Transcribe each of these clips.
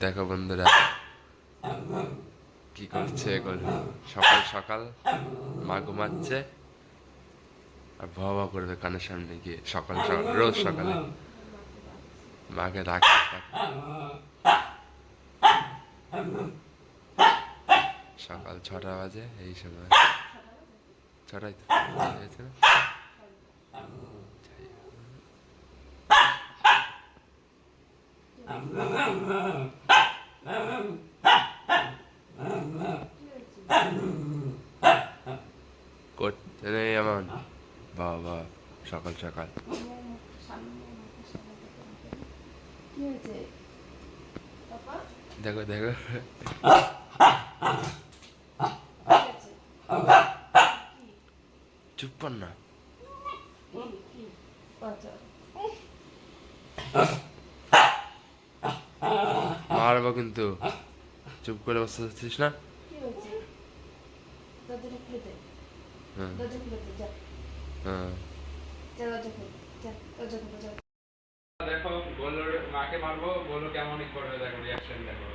দেখো বন্ধুরা কি করছে এগুলো। সকাল সকাল মা ঘুমাচ্ছে আর ভবা করবে কানের সামনে গিয়ে সকাল সকাল রোজ সকালে মাকে ডাকে সকাল 6টা বাজে এই সময় 6টায় তো হয়েছে না। করতে নেই এমন বাবা সকাল সকাল দেখো দেখো চুপ কর না মারবো কিন্তু চুপ করে বসে যাচ্ছিস না। দেখো বললো মাকে মারবো বললো কেমন করবে দেখো রিয়াকশন দেখো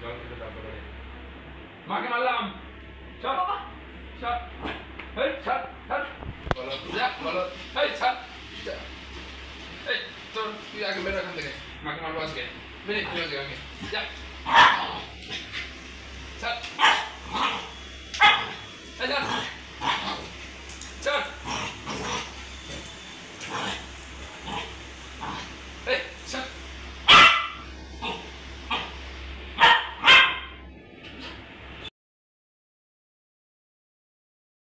জল খেতে তারপরে মাকে মারলাম চল চল এই চল চল বলো যা বলো এই চল এই তোর তুই আগে বেরো এখান থেকে মাকে মারবো আজকে বেরিয়ে তুই আগে যা